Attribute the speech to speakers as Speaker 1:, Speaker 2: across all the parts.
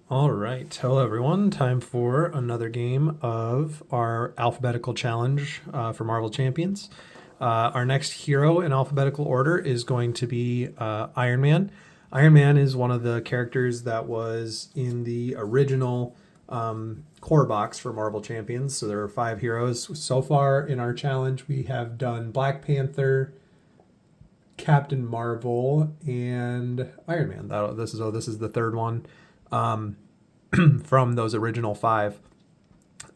Speaker 1: All right. Hello, everyone. Time for another game of our alphabetical challenge for Marvel Champions. Our next hero in alphabetical order is going to be Iron Man. Iron Man is one of the characters that was in the original core box for Marvel Champions. So there are 5 heroes. So far in our challenge, we have done Black Panther, Captain Marvel, and Iron Man. This is the third one from those original 5.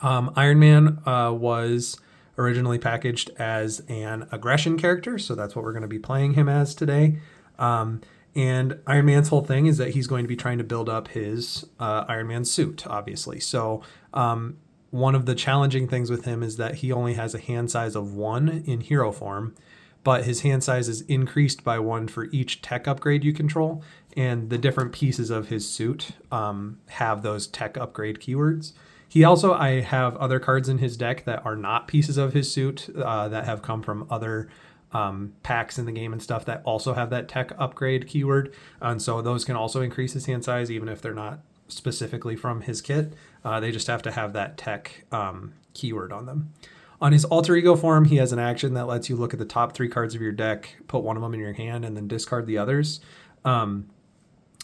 Speaker 1: Iron Man was originally packaged as an aggression character, so that's what we're going to be playing him as today. And Iron Man's whole thing is that he's going to be trying to build up his Iron Man suit, obviously. So one of the challenging things with him is that he only has a hand size of 1 in hero form, but his hand size is increased by 1 for each tech upgrade you control, and the different pieces of his suit have those tech upgrade keywords. I have other cards in his deck that are not pieces of his suit that have come from other packs in the game and stuff that also have that tech upgrade keyword. And so those can also increase his hand size, even if they're not specifically from his kit. They just have to have that tech keyword on them. On his alter ego form, he has an action that lets you look at the top 3 cards of your deck, put one of them in your hand, and then discard the others.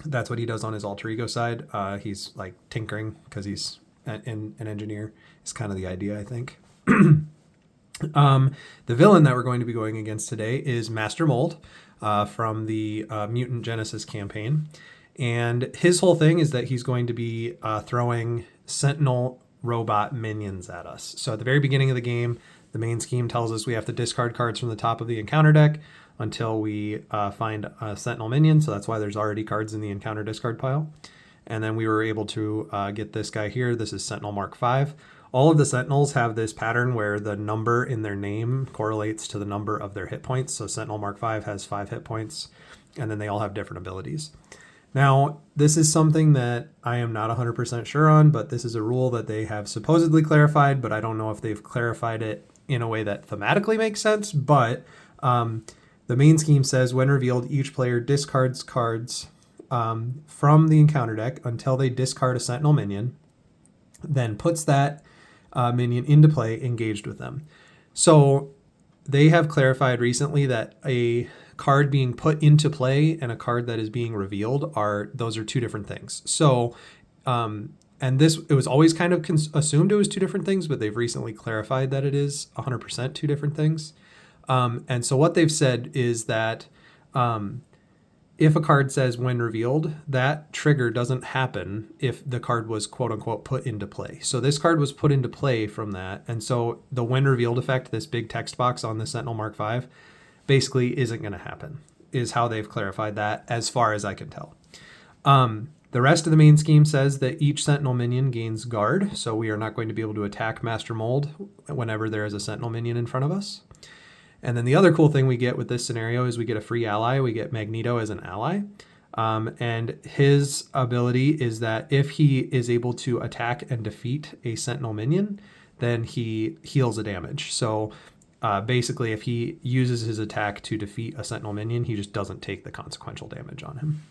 Speaker 1: That's what he does on his alter ego side. He's like tinkering because he's an engineer. Is kind of the idea, I think. The villain that we're going to be going against today is Master Mold from the Mutant Genesis campaign. And his whole thing is that he's going to be throwing Sentinel robot minions at us. So at the very beginning of the game, the main scheme tells us we have to discard cards from the top of the encounter deck until we find a Sentinel minion. So that's why there's already cards in the encounter discard pile. And then we were able to get this guy here. This is Sentinel Mark V. All of the Sentinels have this pattern where the number in their name correlates to the number of their hit points. So Sentinel Mark V has 5 hit points, and then they all have different abilities. Now, this is something that I am not 100% sure on, but this is a rule that they have supposedly clarified, but I don't know if they've clarified it in a way that thematically makes sense. But the main scheme says when revealed, each player discards cards from the encounter deck until they discard a Sentinel minion, then puts that minion into play engaged with them. So they have clarified recently that a card being put into play and a card that is being revealed those are 2 different things. So and this, it was always kind of assumed it was 2 different things, but they've recently clarified that it is 100% 2 different things. And so what they've said is that if a card says when revealed, that trigger doesn't happen if the card was quote unquote put into play. So this card was put into play from that. And so the when revealed effect, this big text box on the Sentinel Mark V, basically isn't going to happen, is how they've clarified that as far as I can tell. The rest of the main scheme says that each Sentinel minion gains guard. So we are not going to be able to attack Master Mold whenever there is a Sentinel minion in front of us. And then the other cool thing we get with this scenario is we get a free ally. We get Magneto as an ally. And his ability is that if he is able to attack and defeat a Sentinel minion, then he heals a damage. So basically, if he uses his attack to defeat a Sentinel minion, he just doesn't take the consequential damage on him.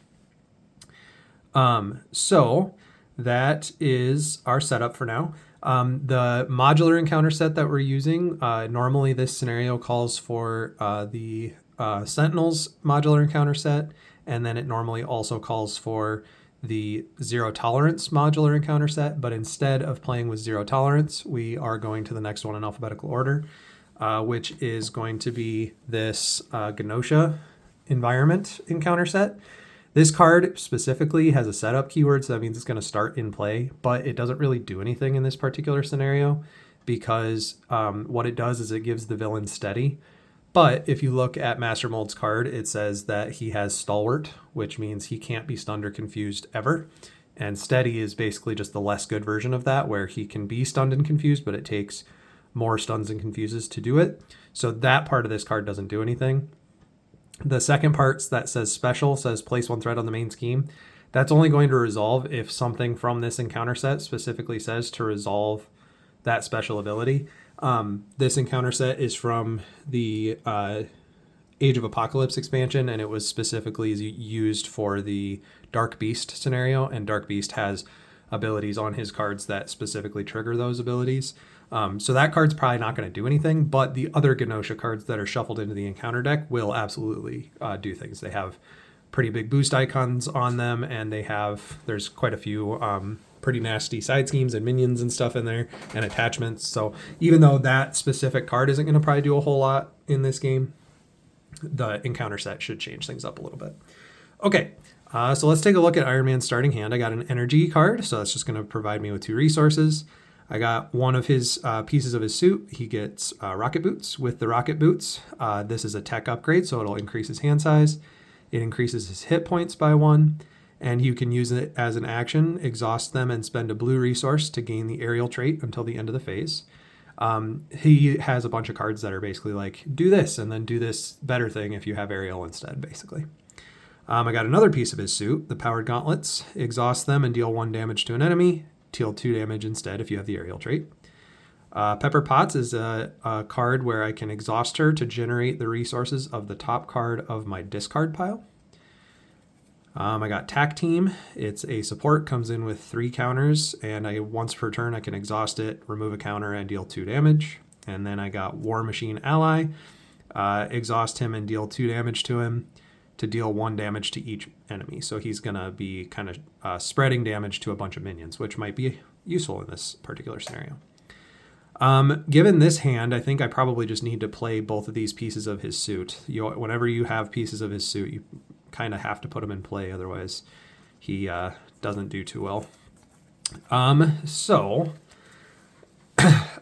Speaker 1: So that is our setup for now. The modular encounter set that we're using, normally this scenario calls for the Sentinels modular encounter set, and then it normally also calls for the Zero Tolerance modular encounter set, but instead of playing with Zero Tolerance, we are going to the next one in alphabetical order, which is going to be this Genosha environment encounter set. This card specifically has a setup keyword, so that means it's going to start in play, but it doesn't really do anything in this particular scenario because what it does is it gives the villain steady. But if you look at Master Mold's card, it says that he has Stalwart, which means he can't be stunned or confused ever. And steady is basically just the less good version of that, where he can be stunned and confused, but it takes more stuns and confuses to do it. So that part of this card doesn't do anything. The second part that says special says place 1 threat on the main scheme. That's only going to resolve if something from this encounter set specifically says to resolve that special ability. This encounter set is from the Age of Apocalypse expansion, and it was specifically used for the Dark Beast scenario, and Dark Beast has abilities on his cards that specifically trigger those abilities. So that card's probably not going to do anything, but the other Genosha cards that are shuffled into the encounter deck will absolutely do things. They have pretty big boost icons on them, and there's quite a few pretty nasty side schemes and minions and stuff in there, and attachments. So even though that specific card isn't going to probably do a whole lot in this game, the encounter set should change things up a little bit. Okay, so let's take a look at Iron Man's starting hand. I got an energy card, so that's just going to provide me with 2 resources. I got one of his pieces of his suit. He gets rocket boots. With the rocket boots, this is a tech upgrade, so it'll increase his hand size. It increases his hit points by 1, and you can use it as an action, exhaust them, and spend a blue resource to gain the aerial trait until the end of the phase. He has a bunch of cards that are basically like, do this, and then do this better thing if you have aerial instead, basically. I got another piece of his suit, the Powered Gauntlets. Exhaust them and deal 1 damage to an enemy. Deal 2 damage instead if you have the aerial trait. Pepper Potts is a card where I can exhaust her to generate the resources of the top card of my discard pile. I got Tack Team. It's a support, comes in with 3 counters, and once per turn I can exhaust it, remove a counter, and deal 2 damage. And then I got War Machine Ally. Exhaust him and deal 2 damage to him to deal 1 damage to each enemy. So he's going to be kind of spreading damage to a bunch of minions, which might be useful in this particular scenario. Given this hand, I think I probably just need to play both of these pieces of his suit. Whenever you have pieces of his suit, you kind of have to put him in play, otherwise he doesn't do too well. So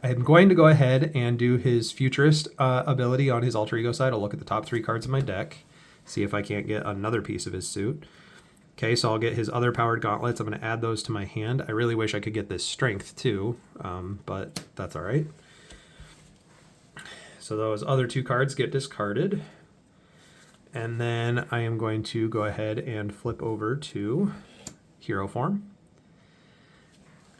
Speaker 1: I'm going to go ahead and do his Futurist ability on his alter ego side. I'll look at the top 3 cards of my deck, see if I can't get another piece of his suit. Okay, so I'll get his other Powered Gauntlets. I'm going to add those to my hand. I really wish I could get this Strength too, but that's all right. So those other 2 cards get discarded. And then I am going to go ahead and flip over to Hero Form.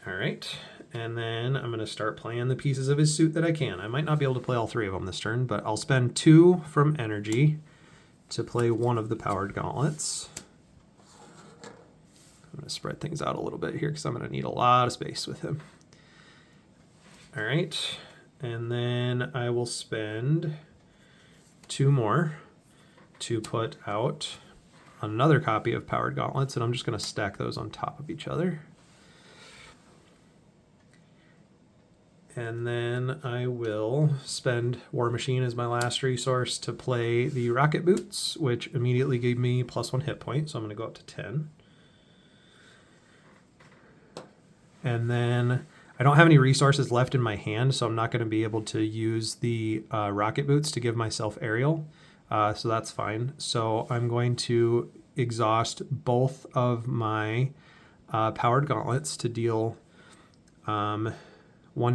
Speaker 1: All right, and then I'm going to start playing the pieces of his suit that I can. I might not be able to play all 3 of them this turn, but I'll spend 2 from Energy to play 1 of the Powered Gauntlets. I'm going to spread things out a little bit here because I'm going to need a lot of space with him. All right, and then I will spend 2 more to put out another copy of Powered Gauntlets, and I'm just going to stack those on top of each other. And then I will spend War Machine as my last resource to play the Rocket Boots, which immediately gave me +1 hit point, so I'm going to go up to 10. And then I don't have any resources left in my hand, so I'm not going to be able to use the Rocket Boots to give myself aerial, so that's fine. So I'm going to exhaust both of my Powered Gauntlets to deal 1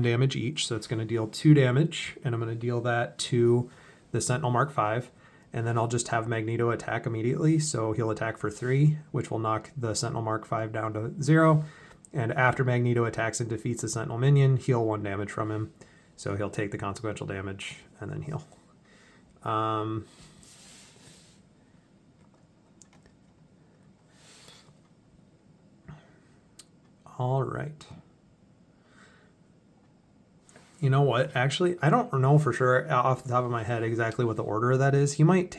Speaker 1: damage each, so it's going to deal 2 damage, and I'm going to deal that to the Sentinel Mark V, and then I'll just have Magneto attack immediately, so he'll attack for 3, which will knock the Sentinel Mark V down to 0. And after Magneto attacks and defeats the Sentinel minion, heal 1 damage from him. So he'll take the consequential damage and then heal. All right. You know what? Actually, I don't know for sure off the top of my head exactly what the order of that is. He might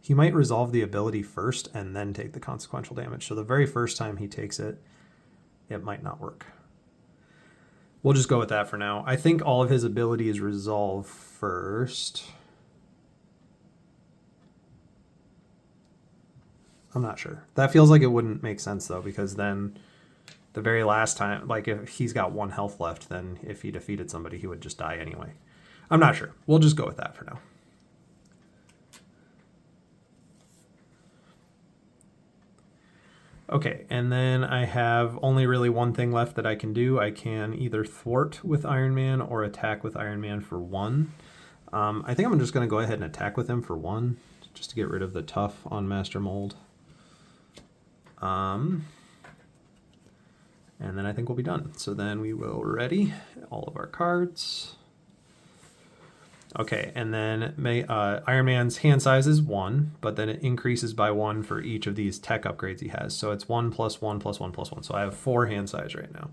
Speaker 1: resolve the ability first and then take the consequential damage. So the very first time he takes it, it might not work. We'll just go with that for now. I think all of his abilities resolve first. I'm not sure. That feels like it wouldn't make sense though, because then the very last time, like if he's got 1 health left, then if he defeated somebody, he would just die anyway. I'm not sure. We'll just go with that for now. Okay, and then I have only really one thing left that I can do. I can either thwart with Iron Man or attack with Iron Man for 1. I think I'm just going to go ahead and attack with him for 1, just to get rid of the tough on Master Mold. And then I think we'll be done. So then we will ready all of our cards. Okay, and then Iron Man's hand size is 1, but then it increases by 1 for each of these tech upgrades he has. So it's 1 plus 1 plus 1 plus 1. So I have 4 hand size right now.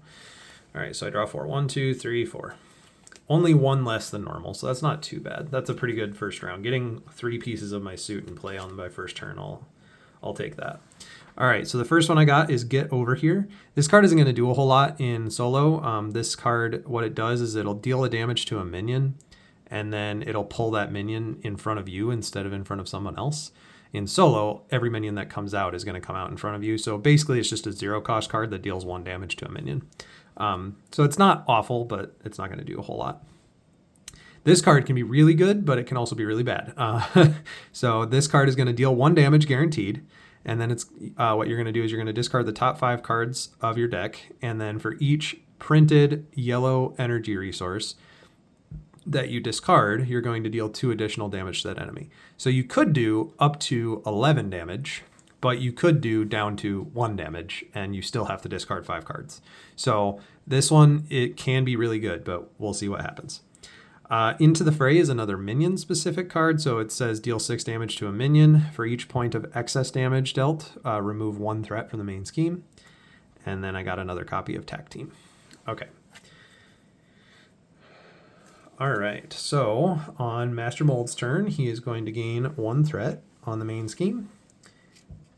Speaker 1: All right, so I draw 4. 1, 2, 3, 4. Only 1 less than normal, so that's not too bad. That's a pretty good first round. Getting 3 pieces of my suit in play on my first turn, I'll take that. All right, so the first one I got is Get Over Here. This card isn't going to do a whole lot in solo. This card, what it does is it'll deal a damage to a minion, and then it'll pull that minion in front of you instead of in front of someone else. In solo, every minion that comes out is going to come out in front of you. So basically, it's just a 0-cost card that deals 1 damage to a minion. So it's not awful, but it's not going to do a whole lot. This card can be really good, but it can also be really bad. So this card is going to deal 1 damage guaranteed. And then it's what you're going to do is you're going to discard the top 5 cards of your deck. And then for each printed yellow energy resource that you discard, you're going to deal 2 additional damage to that enemy. So you could do up to 11 damage, but you could do down to 1 damage, and you still have to discard 5 cards. So this one, it can be really good, but we'll see what happens. Into the Fray is another minion-specific card, so it says deal 6 damage to a minion. For each point of excess damage dealt, remove 1 threat from the main scheme. And then I got another copy of Tag Team. Okay. All right, so on Master Mold's turn, he is going to gain 1 threat on the main scheme.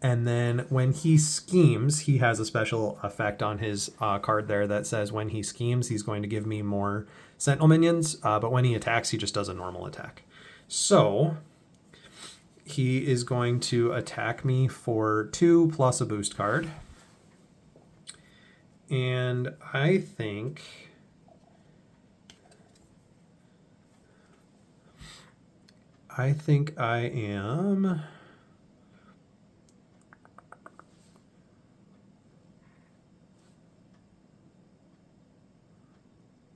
Speaker 1: And then when he schemes, he has a special effect on his card there that says when he schemes, he's going to give me more Sentinel minions. But when he attacks, he just does a normal attack. So he is going to attack me for 2 plus a boost card. And I think I am...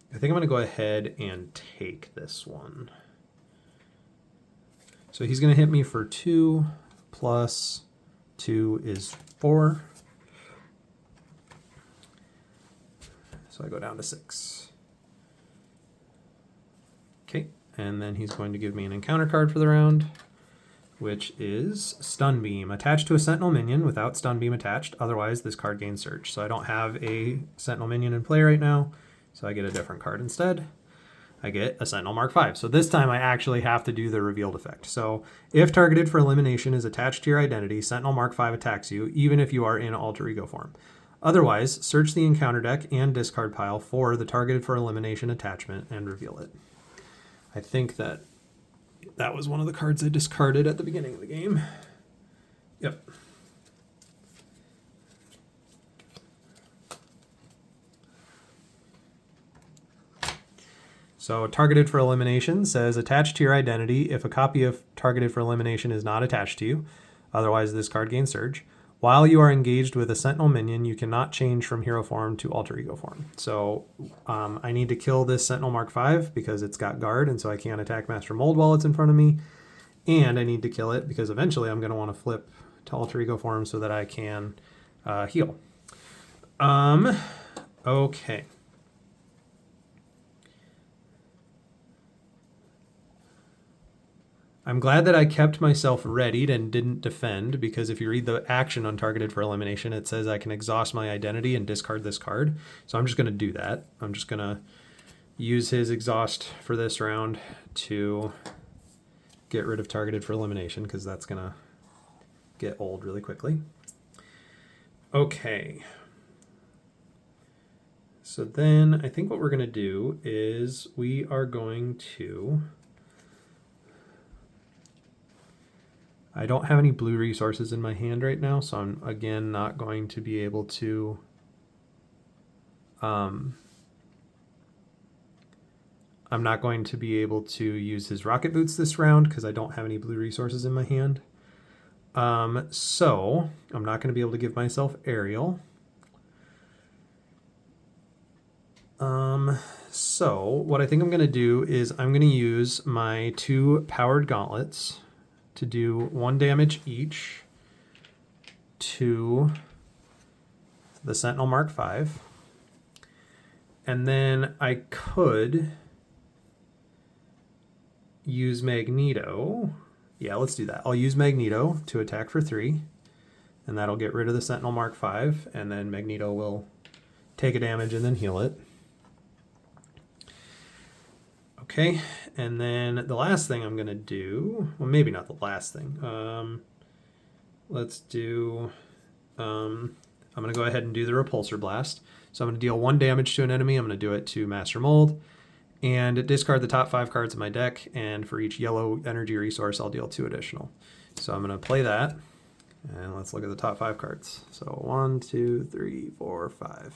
Speaker 1: I think I'm going to go ahead and take this one. So he's going to hit me for 2 plus 2 is 4. So I go down to 6. Okay, and then he's going to give me an encounter card for the round, which is Stun Beam. Attached to a Sentinel minion without Stun Beam attached. Otherwise, this card gains Surge. So I don't have a Sentinel minion in play right now. So I get a different card instead. I get a Sentinel Mark V. So this time I actually have to do the revealed effect. So if targeted for elimination is attached to your identity, Sentinel Mark V attacks you, even if you are in alter ego form. Otherwise, search the encounter deck and discard pile for the targeted for elimination attachment and reveal it. I think that was one of the cards I discarded at the beginning of the game. Yep. So targeted for elimination says attached to your identity if a copy of targeted for elimination is not attached to you. Otherwise, this card gains Surge. While you are engaged with a Sentinel minion, you cannot change from hero form to alter ego form. So I need to kill this Sentinel Mark V because it's got guard, and so I can't attack Master Mold while it's in front of me. And I need to kill it because eventually I'm going to want to flip to alter ego form so that I can heal. Okay. I'm glad that I kept myself readied and didn't defend, because if you read the action on targeted for elimination, it says I can exhaust my identity and discard this card. So I'm just going to do that. I'm just going to use his exhaust for this round to get rid of targeted for elimination, because that's going to get old really quickly. Okay. So then I think what we're going to do is we are going to... I don't have any blue resources in my hand right now, so I'm, again, not going to be able to... I'm not going to be able to use his rocket boots this round because I don't have any blue resources in my hand. So I'm not going to be able to give myself aerial. So what I think I'm going to do is I'm going to use my 2 powered gauntlets to do 1 damage each to the Sentinel Mark V. And then I could use Magneto. Yeah, let's do that. I'll use Magneto to attack for 3, and that'll get rid of the Sentinel Mark 5, and then Magneto will take a damage and then heal it. Okay, and then the last thing I'm going to do, well, maybe not the last thing. Let's do, I'm going to go ahead and do the Repulsor Blast. So I'm going to deal 1 damage to an enemy. I'm going to do it to Master Mold. And discard the top 5 cards of my deck, and for each yellow energy resource, I'll deal 2 additional. So I'm going to play that, and let's look at the top 5 cards. So 1, 2, 3, 4, 5.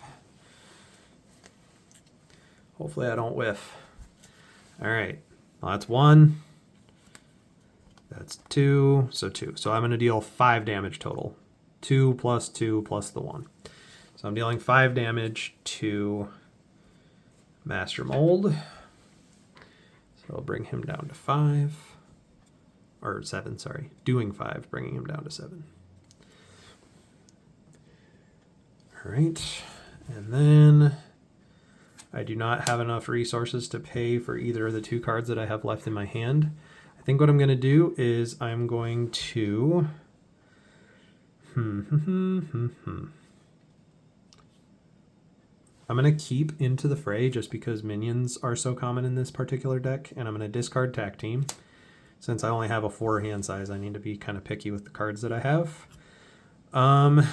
Speaker 1: Hopefully I don't whiff. All right, well, that's 1. That's 2, so 2. So I'm going to deal 5 damage total. 2 plus 2 plus the 1. So I'm dealing 5 damage to Master Mold. So I'll bring him down to 5. Or 7, sorry. Doing 5, bringing him down to 7. All right, and then I do not have enough resources to pay for either of the 2 cards that I have left in my hand. I think what I'm going to do is I'm going to... I'm going to keep Into the Fray just because minions are so common in this particular deck, and I'm going to discard Tac Team. Since I only have a 4 hand size, I need to be kind of picky with the cards that I have. I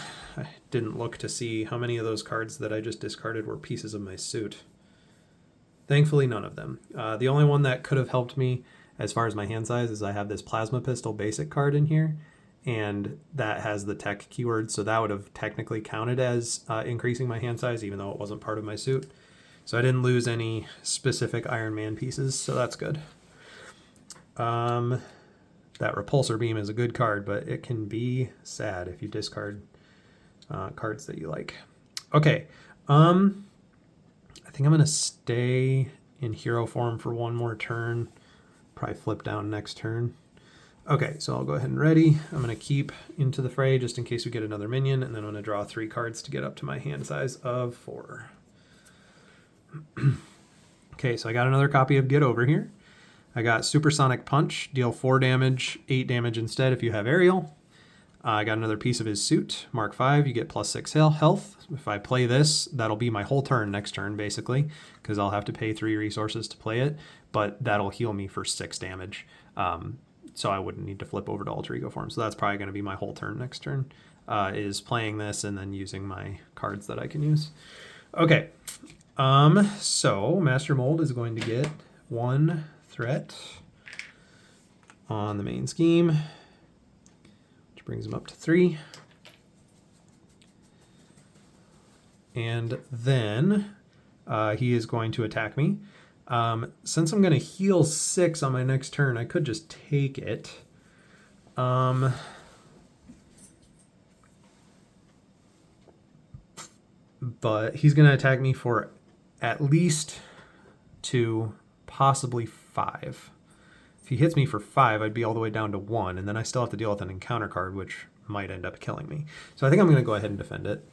Speaker 1: didn't look to see how many of those cards that I just discarded were pieces of my suit. Thankfully, none of them. The only one that could have helped me as far as my hand size is I have this Plasma Pistol basic card in here, and that has the tech keyword, so that would have technically counted as increasing my hand size, even though it wasn't part of my suit. So I didn't lose any specific Iron Man pieces, so that's good. That Repulsor Beam is a good card, but it can be sad if you discard cards that you like. Okay, I think I'm going to stay in hero form for 1 more turn. Probably flip down next turn. Okay, so I'll go ahead and ready. I'm going to keep Into the Fray just in case we get another minion, and then I'm going to draw 3 cards to get up to my hand size of 4. Okay, so I got another copy of Get Over here. I got Supersonic Punch, deal 4 damage, 8 damage instead if you have Aerial. I got another piece of his suit, Mark 5, you get plus 6 health. If I play this, that'll be my whole turn next turn, basically, because I'll have to pay 3 resources to play it, but that'll heal me for 6 damage. So I wouldn't need to flip over to Alter Ego form. So that's probably going to be my whole turn next turn, is playing this and then using my cards that I can use. Okay, so Master Mold is going to get 1 threat on the main scheme, which brings him up to 3. And then he is going to attack me. Since I'm going to heal 6 on my next turn, I could just take it. But he's going to attack me for at least 2, possibly 5. If he hits me for 5, I'd be all the way down to 1, and then I still have to deal with an encounter card, which might end up killing me. So I think I'm going to go ahead and defend it.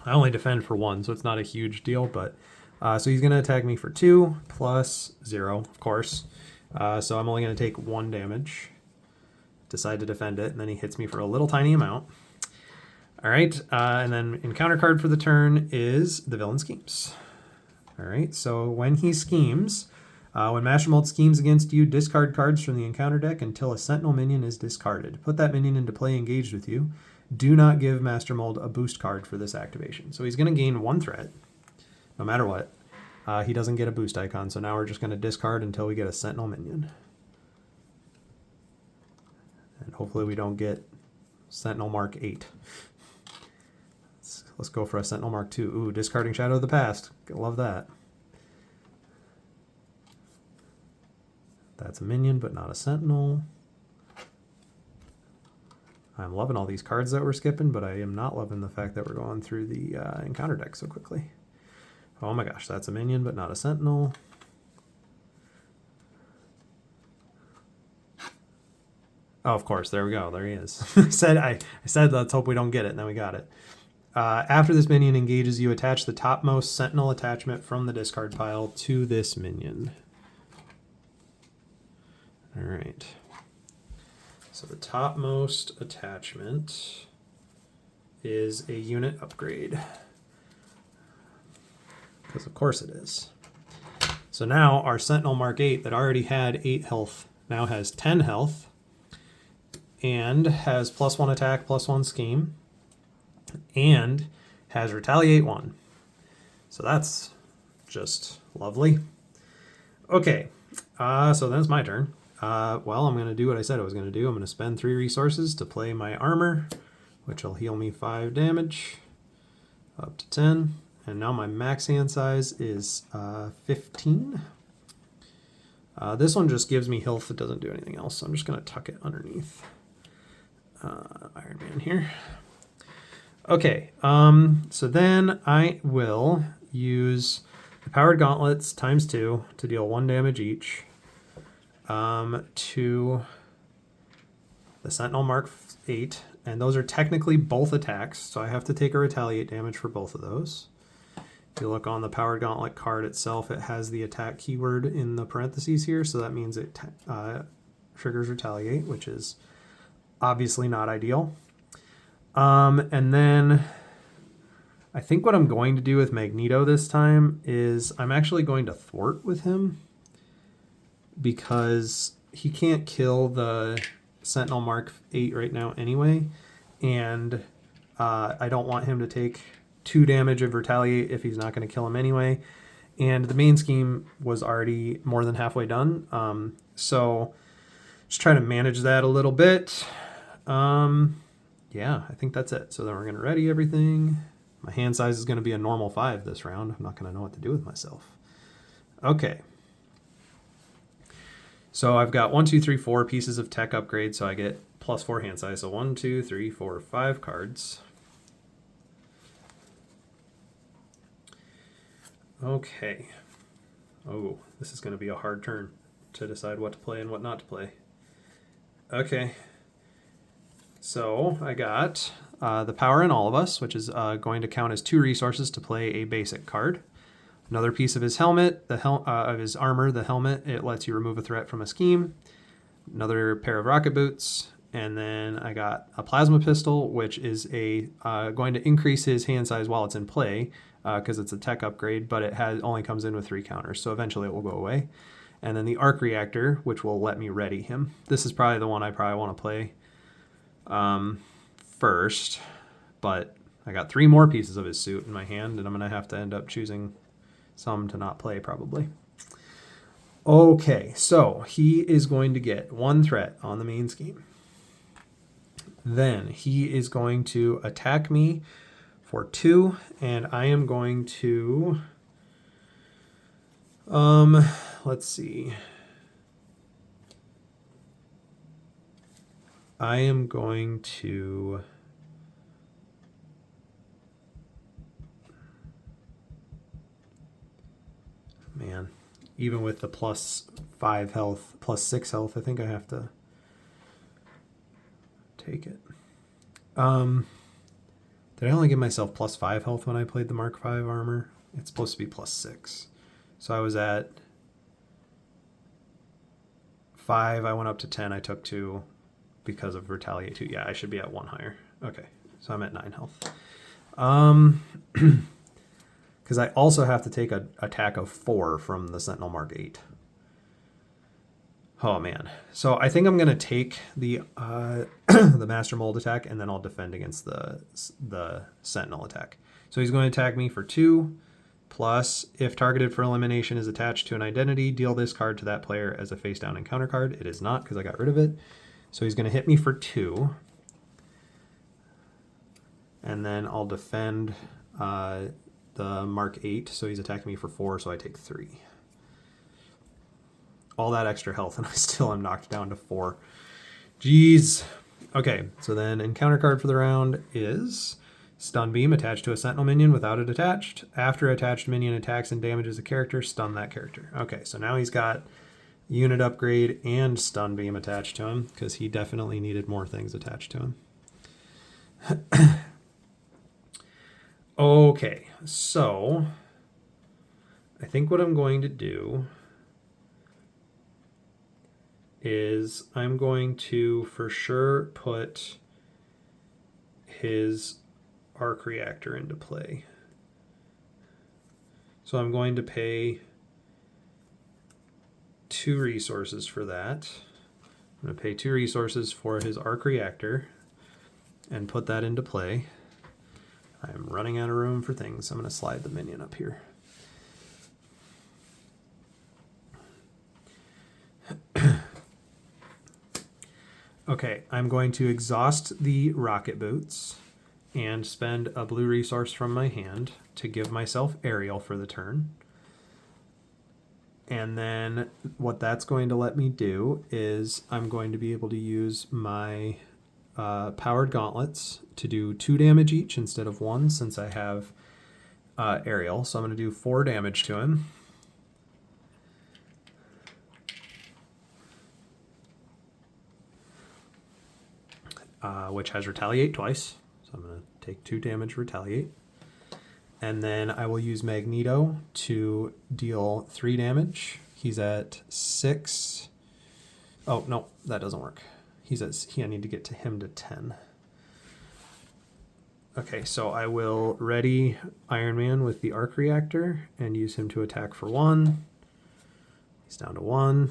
Speaker 1: I only defend for 1, so it's not a huge deal, but... so he's going to attack me for 2, plus 0, of course. So I'm only going to take 1 damage. Decide to defend it, and then he hits me for a little tiny amount. All right, and then encounter card for the turn is the Villain Schemes. All right, so when he schemes, when Master Mold schemes against you, discard cards from the encounter deck until a Sentinel minion is discarded. Put that minion into play engaged with you. Do not give Master Mold a boost card for this activation. So he's going to gain 1 threat, no matter what. He doesn't get a boost icon, so now we're just going to discard until we get a Sentinel minion. And hopefully we don't get Sentinel Mark 8. Let's go for a Sentinel Mark 2. Ooh, discarding Shadow of the Past. Love that. That's a minion, but not a Sentinel. I'm loving all these cards that we're skipping, but I am not loving the fact that we're going through the encounter deck so quickly. Oh my gosh, that's a minion, but not a Sentinel. Oh, of course, there we go. There he is. I said let's hope we don't get it, and then we got it. After this minion engages you, attach the topmost Sentinel attachment from the discard pile to this minion. All right. So the topmost attachment is a unit upgrade. Because of course it is. So now our Sentinel Mark 8 that already had 8 health now has 10 health and has +1 attack, +1 scheme, and has Retaliate 1. So that's just lovely. Okay, so then it's my turn. Well, I'm going to do what I said I was going to do. I'm going to spend 3 resources to play my armor, which will heal me 5 damage, up to 10. And now my max hand size is 15. This one just gives me health. It doesn't do anything else, so I'm just going to tuck it underneath Iron Man here. Okay, so then I will use the Powered Gauntlets ×2 to deal 1 damage each to the Sentinel Mark 8, and those are technically both attacks, so I have to take a Retaliate damage for both of those. If you look on the Powered Gauntlet card itself, it has the attack keyword in the parentheses here, so that means it triggers Retaliate, which is obviously not ideal. And then I think what I'm going to do with Magneto this time is I'm actually going to thwart with him because he can't kill the Sentinel Mark 8 right now anyway, and I don't want him to take 2 damage of Retaliate if he's not going to kill him anyway. And the main scheme was already more than halfway done. So just try to manage that a little bit. Yeah, I think that's it. So then we're going to ready everything. My hand size is going to be a normal 5 this round. I'm not going to know what to do with myself. Okay. So I've got 1, 2, 3, 4 pieces of tech upgrade, so I get +4 hand size. So 1, 2, 3, 4, 5 cards. Okay. Oh, this is going to be a hard turn to decide what to play and what not to play. Okay. So I got the Power in All of Us, which is going to count as 2 resources to play a basic card. Another piece of his helmet, of his armor, the helmet, it lets you remove a threat from a scheme. Another pair of rocket boots. And then I got a plasma pistol, which is going to increase his hand size while it's in play, because it's a tech upgrade, but it only comes in with 3 counters, so eventually it will go away. And then the arc reactor, which will let me ready him. This is probably the one I probably want to play first, but I got 3 more pieces of his suit in my hand, and I'm going to have to end up choosing some to not play probably. Okay, so he is going to get 1 threat on the main scheme. Then he is going to attack me for 2, and I am going to, let's see. I am going to, man, even with the +5 health, +6 health, I think I have to take it. Did I only give myself +5 health when I played the Mark 5 armor? It's supposed to be +6. So I was at 5, I went up to 10, I took 2 because of Retaliate 2. Yeah, I should be at 1 higher. Okay, so I'm at 9 health. Because I also have to take an attack of 4 from the Sentinel Mark 8. Oh man. So I think I'm going to take the the Master Mold attack, and then I'll defend against the Sentinel attack. So he's going to attack me for 2, plus if targeted for elimination is attached to an identity, deal this card to that player as a face down encounter card. It is not, because I got rid of it. So he's going to hit me for 2. And then I'll defend the Mark 8. So he's attacking me for 4, so I take 3. All that extra health, and I still am knocked down to 4. Jeez. Okay, so then encounter card for the round is Stun Beam attached to a Sentinel minion without it attached. After attached minion attacks and damages a character, stun that character. Okay, so now he's got unit upgrade and Stun Beam attached to him, because he definitely needed more things attached to him. Okay, so I think what I'm going to do is I'm going to for sure put his arc reactor into play. So I'm going to pay 2 resources for that. I'm going to pay 2 resources for his arc reactor and put that into play. I'm running out of room for things. I'm going to slide the minion up here. Okay, I'm going to exhaust the rocket boots and spend a blue resource from my hand to give myself aerial for the turn. And then what that's going to let me do is I'm going to be able to use my powered gauntlets to do 2 damage each instead of 1 since I have aerial. So I'm going to do 4 damage to him. Which has retaliate twice. So I'm going to take 2 damage, retaliate. And then I will use Magneto to deal 3 damage. He's at 6. Oh, no, that doesn't work. I need to get to him to 10. Okay, so I will ready Iron Man with the arc reactor and use him to attack for 1. He's down to 1.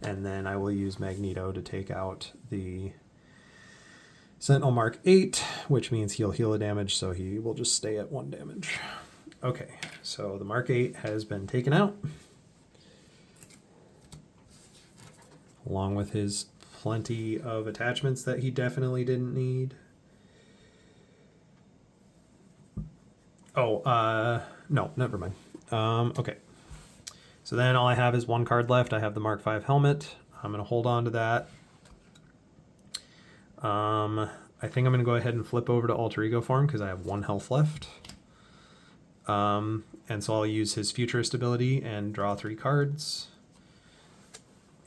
Speaker 1: And then I will use Magneto to take out the Sentinel Mark 8, which means he'll heal the damage, so he will just stay at 1 damage. Okay, so the Mark 8 has been taken out, along with his plenty of attachments that he definitely didn't need. Oh, no, never mind. Okay, so then all I have is 1 card left. I have the Mark 5 helmet. I'm going to hold on to that. I think I'm going to go ahead and flip over to Alter Ego form because I have 1 health left. And so I'll use his Futurist ability and draw 3 cards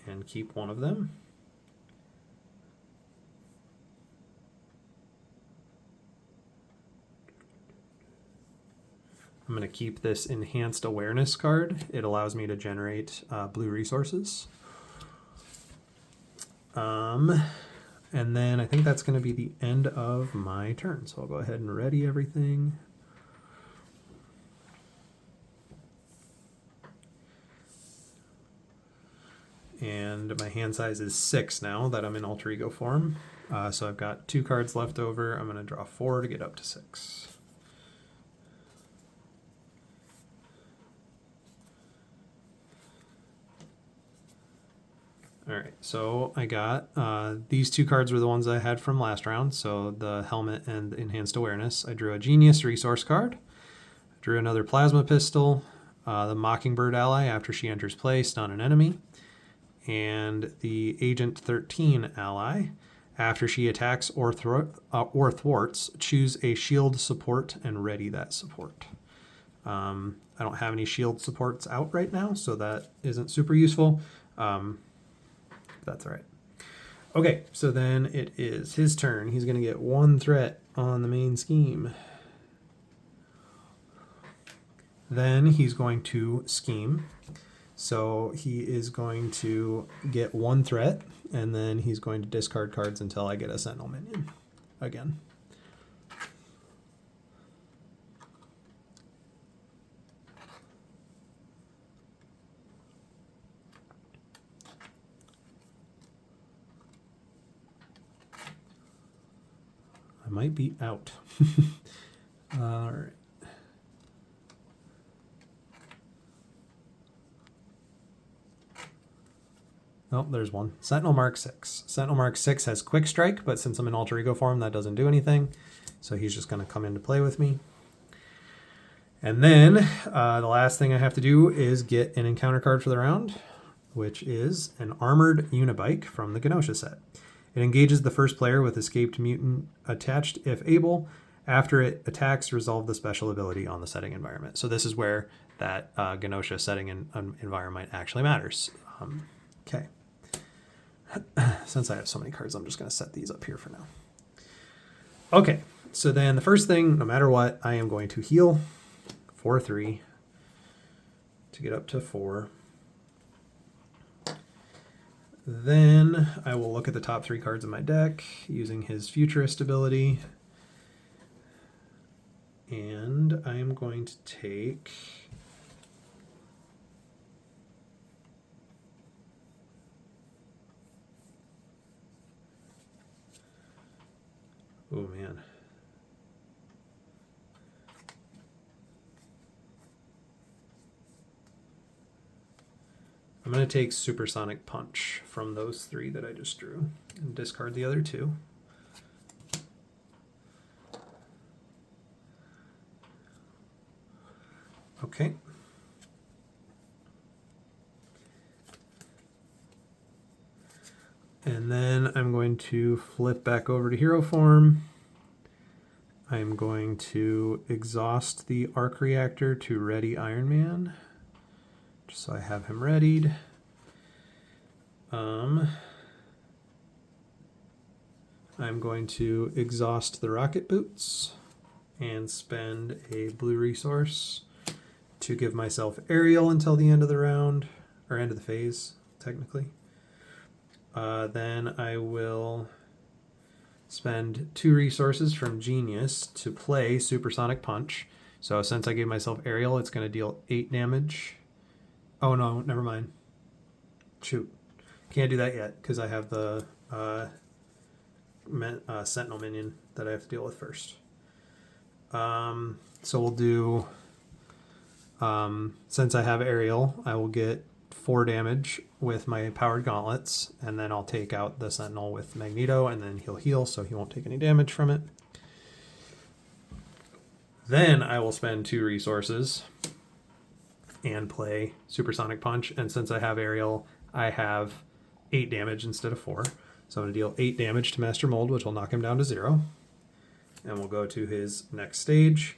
Speaker 1: and keep 1 of them. I'm going to keep this Enhanced Awareness card. It allows me to generate blue resources. And then I think that's going to be the end of my turn. So I'll go ahead and ready everything. And my hand size is 6 now that I'm in Alter Ego form. So I've got 2 cards left over. I'm going to draw 4 to get up to 6. All right, so I got these 2 cards were the ones I had from last round. So the helmet and the Enhanced Awareness. I drew a Genius resource card. Drew another Plasma Pistol. The Mockingbird ally after she enters play, stun an enemy. And the Agent 13 ally. After she attacks or thwarts, choose a shield support and ready that support. I don't have any shield supports out right now, so that isn't super useful. That's all right. Okay, so then it is his turn. He's going to get 1 threat on the main scheme. Then he's going to scheme. So he is going to get 1 threat, and then he's going to discard cards until I get a Sentinel minion again. I might be out. All right. Oh, there's 1. Sentinel Mark 6. Sentinel Mark 6 has Quick Strike, but since I'm in Alter Ego form, that doesn't do anything. So he's just going to come into play with me. And then the last thing I have to do is get an encounter card for the round, which is an Armored Unibike from the Genosha set. It engages the first player with Escaped Mutant attached if able. After it attacks, resolve the special ability on the setting environment. So this is where that Genosha setting environment actually matters. Okay. Since I have so many cards, I'm just going to set these up here for now. Okay, so then the first thing, no matter what, I am going to heal for 3 to get up to 4. Then I will look at the top 3 cards of my deck using his Futurist ability. And I am going to take... Oh man. I'm going to take Supersonic Punch from those 3 that I just drew and discard the other 2. Okay. And then I'm going to flip back over to hero form. I'm going to exhaust the arc reactor to ready Iron Man, just so I have him readied. I'm going to exhaust the rocket boots and spend a blue resource to give myself aerial until the end of the round, or end of the phase, technically. Then I will spend 2 resources from Genius to play Supersonic Punch. So since I gave myself aerial, it's going to deal 8 damage. Oh no, never mind. Shoot. Can't do that yet because I have the Sentinel minion that I have to deal with first. So we'll do... since I have aerial, I will get 4 damage with my powered gauntlets, and then I'll take out the Sentinel with Magneto, and then he'll heal, so he won't take any damage from it. Then I will spend 2 resources and play Supersonic Punch, and since I have aerial, I have 8 damage instead of 4. So I'm going to deal 8 damage to Master Mold, which will knock him down to 0. And we'll go to his next stage.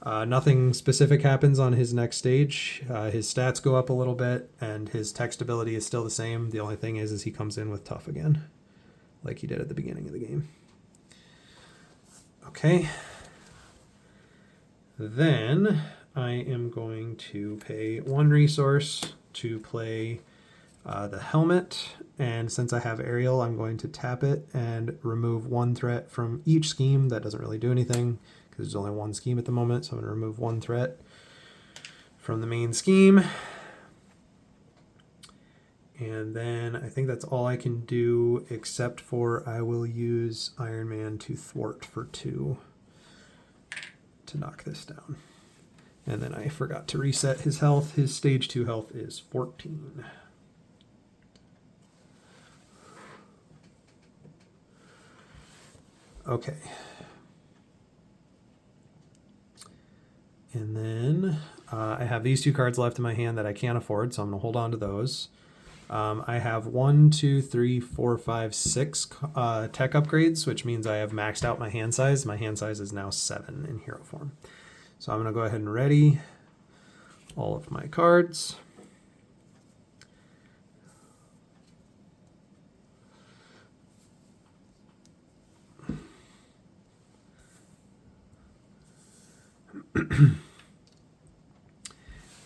Speaker 1: Nothing specific happens on his next stage. His stats go up a little bit, and his text ability is still the same. The only thing is he comes in with Tough again, like he did at the beginning of the game. Okay. Then I am going to pay 1 resource to play the helmet, and since I have aerial, I'm going to tap it and remove 1 threat from each scheme. That doesn't really do anything because there's only 1 scheme at the moment, so I'm going to remove 1 threat from the main scheme. And then I think that's all I can do, except for I will use Iron Man to thwart for 2 to knock this down. And then I forgot to reset his health. His stage 2 health is 14. Okay. And then I have these 2 cards left in my hand that I can't afford, so I'm going to hold on to those. I have 1, 2, 3, 4, 5, 6 tech upgrades, which means I have maxed out my hand size. My hand size is now 7 in hero form. So I'm going to go ahead and ready all of my cards.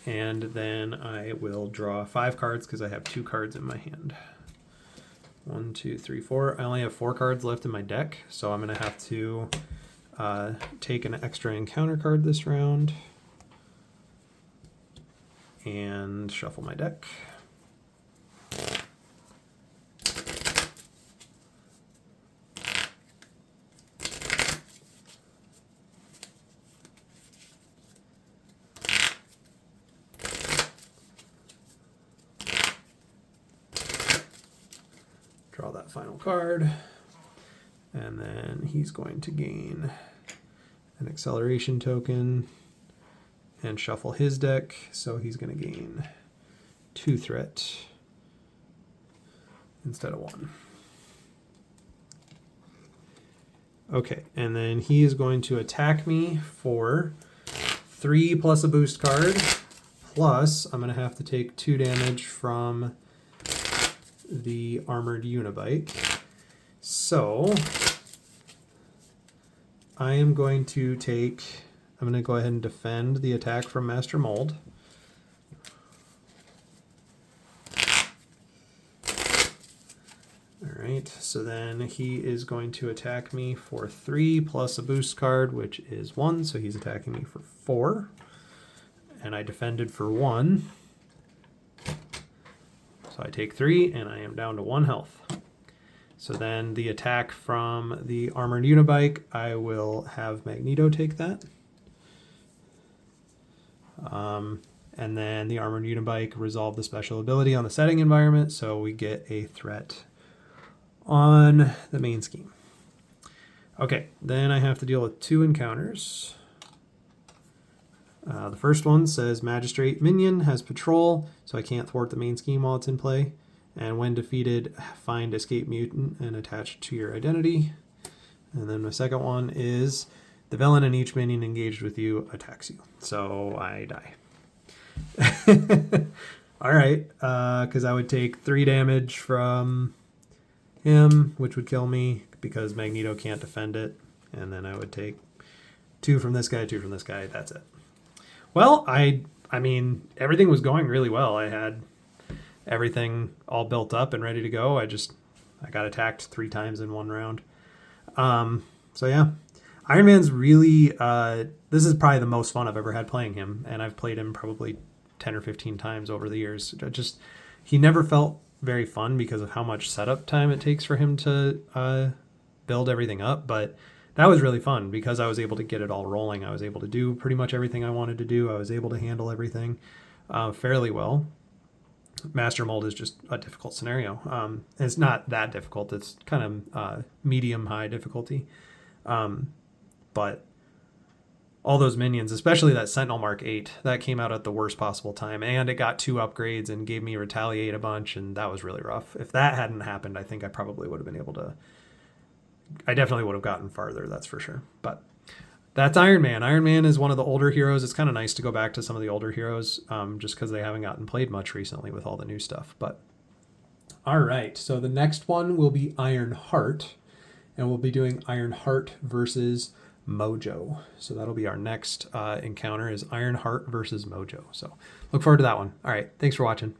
Speaker 1: And then I will draw 5 cards because I have 2 cards in my hand. 1, 2, 3, 4. I only have 4 cards left in my deck, so I'm going to have to take an extra encounter card this round and shuffle my deck. Draw that final card, and then he's going to gain an acceleration token and shuffle his deck, so he's going to gain 2 threat instead of 1. Okay, and then he is going to attack me for 3 plus a boost card, plus I'm going to have to take 2 damage from the armored Unibike. So I'm going to go ahead and defend the attack from Master Mold. All right, so then he is going to attack me for 3 plus a boost card, which is 1, so he's attacking me for 4. And I defended for 1. So I take 3, and I am down to 1 health. So then the attack from the Armored Unibike, I will have Magneto take that. And then the Armored Unibike resolve the special ability on the setting environment, so we get a threat on the main scheme. Okay, then I have to deal with 2 encounters. The first one says Magistrate Minion has patrol, so I can't thwart the main scheme while it's in play. And when defeated, find Escape Mutant and attach it to your identity. And then my second one is the villain and each minion engaged with you attacks you. So I die. All right, because I would take 3 damage from him, which would kill me because Magneto can't defend it. And then I would take 2 from this guy, 2 from this guy. That's it. Well, I mean, everything was going really well. I had everything all built up and ready to go. I got attacked 3 times in 1 round. So yeah, Iron Man's really, this is probably the most fun I've ever had playing him. And I've played him probably 10 or 15 times over the years. He never felt very fun because of how much setup time it takes for him to build everything up. But that was really fun because I was able to get it all rolling. I was able to do pretty much everything I wanted to do. I was able to handle everything fairly well. Master Mold is just a difficult scenario. It's not that difficult. It's kind of medium-high difficulty. But all those minions, especially that Sentinel Mark 8, that came out at the worst possible time. And it got 2 upgrades and gave me Retaliate a bunch, and that was really rough. If that hadn't happened, I think I probably would have been able to... I definitely would have gotten farther, that's for sure. But that's Iron Man. Iron Man is one of the older heroes. It's kind of nice to go back to some of the older heroes just because they haven't gotten played much recently with all the new stuff. But all right, so the next one will be Iron Heart, and we'll be doing Iron Heart versus Mojo. So that'll be our next encounter is Iron Heart versus Mojo. So look forward to that one. All right, thanks for watching.